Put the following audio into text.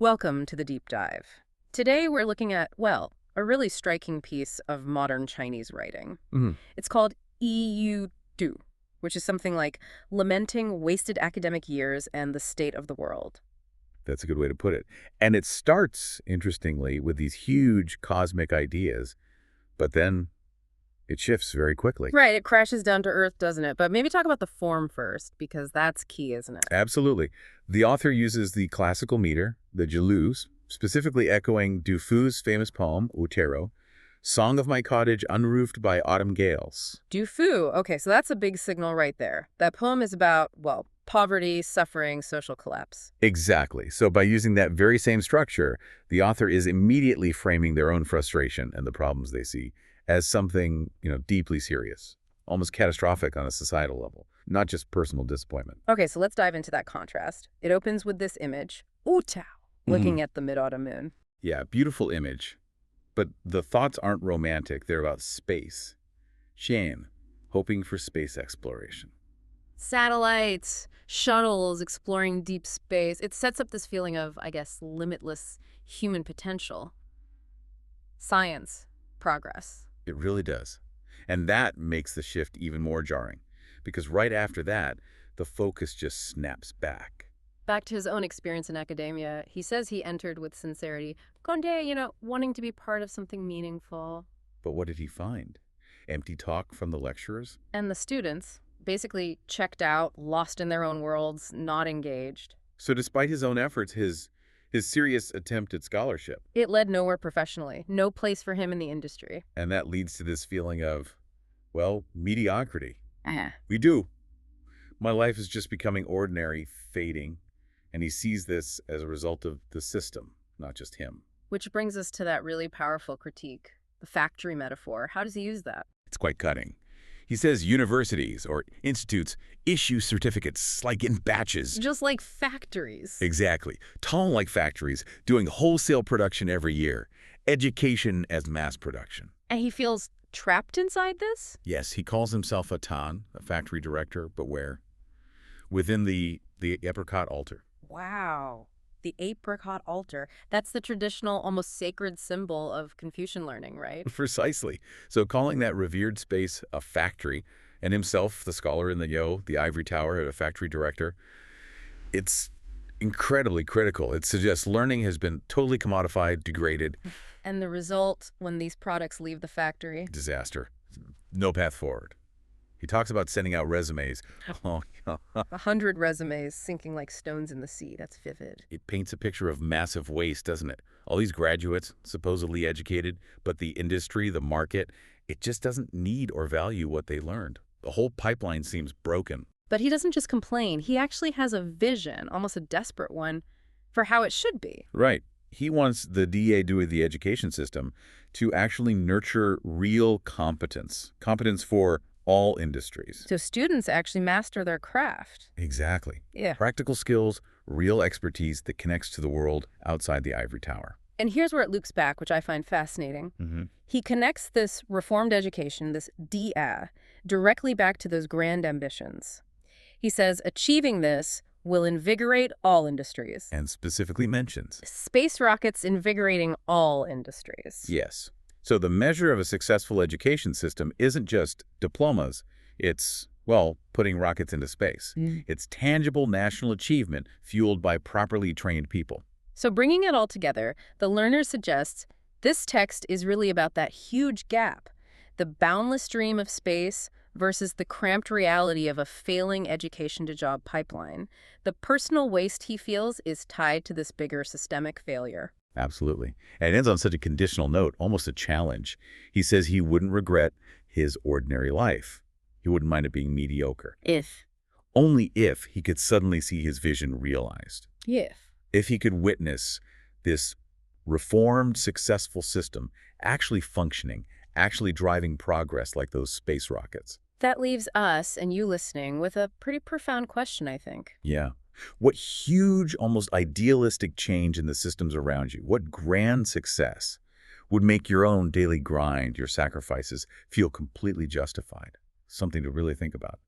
Welcome to the deep dive. Today we're looking at, well, a really striking piece of modern Chinese writing. Mhm. It's called Du, which is something like lamenting wasted academic years and the state of the world. That's a good way to put it. And it starts, interestingly, with these huge cosmic ideas, but then it shifts very quickly. Right, it crashes down to earth, doesn't it? But maybe talk about the form first, because that's key, isn't it? Absolutely. The author uses the classical meter, the Gelus, specifically echoing Du Fu's famous poem, Otero, Song of My Cottage Unroofed by Autumn Gales. Du Fu. Okay, so that's a big signal right there. That poem is about, well, poverty, suffering, social collapse. Exactly. So by using that very same structure, the author is immediately framing their own frustration and the problems they see as something, deeply serious, almost catastrophic on a societal level, not just personal disappointment. Okay, so let's dive into that contrast. It opens with this image, Utao, looking at the mid-autumn moon. Yeah, beautiful image. But the thoughts aren't romantic. They're about space. Shame, hoping for space exploration. Satellites, shuttles, exploring deep space. It sets up this feeling of, I guess, limitless human potential. Science, progress. It really does. And that makes the shift even more jarring, because right after that, the focus just snaps back. Back to his own experience in academia, he says he entered with sincerity, Condé, wanting to be part of something meaningful. But what did he find? Empty talk from the lecturers? And the students, basically checked out, lost in their own worlds, not engaged. So despite his own efforts, his serious attempt at scholarship, It led nowhere professionally, no place for him in the industry. and that leads to this feeling of, well, mediocrity. Uh-huh. We do. My life is just becoming ordinary, fading, and he sees this as a result of the system, not just him. Which brings us to that really powerful critique, the factory metaphor. How does he use that? It's quite cutting. He says universities or institutes issue certificates like in batches. Just like factories. Exactly. Tunnel-like factories doing wholesale production every year. Education as mass production. And he feels trapped inside this? Yes, he calls himself a Tan, a factory director, but where? Within the apricot altar. Wow. The apricot altar. That's the traditional, almost sacred symbol of Confucian learning, right? Precisely. So calling that revered space a factory, and himself, the scholar in the ivory tower, a factory director, it's incredibly critical. It suggests learning has been totally commodified, degraded. And the result, when these products leave the factory? Disaster. No path forward. He talks about sending out resumes. Oh, 100 resumes sinking like stones in the sea. That's vivid. it paints a picture of massive waste, doesn't it? All these graduates, supposedly educated, but the industry, the market, it just doesn't need or value what they learned. The whole pipeline seems broken. But he doesn't just complain. He actually has a vision, almost a desperate one, for how it should be. Right. He wants the DA doing the education system to actually nurture real competence. Competence for all industries. So students actually master their craft. Exactly. Yeah. Practical skills, real expertise that connects to the world outside the ivory tower. And here's where it loops back, which I find fascinating. He connects this reformed education, this DA, directly back to those grand ambitions. He says achieving this will invigorate all industries. And specifically mentions. Space rockets invigorating all industries. Yes. So the measure of a successful education system isn't just diplomas. It's, well, putting rockets into space. It's tangible national achievement fueled by properly trained people. So bringing it all together, the learner suggests this text is really about that huge gap, the boundless dream of space versus the cramped reality of a failing education-to-job pipeline. The personal waste he feels is tied to this bigger systemic failure. Absolutely. And it ends on such a conditional note, almost a challenge. He says he wouldn't regret his ordinary life. He wouldn't mind it being mediocre. Only if he could suddenly see his vision realized. If he could witness this reformed, successful system actually functioning, actually driving progress like those space rockets. That leaves us and you listening with a pretty profound question, I think. Yeah. What huge, almost idealistic change in the systems around you, what grand success would make your own daily grind, your sacrifices, feel completely justified? Something to really think about.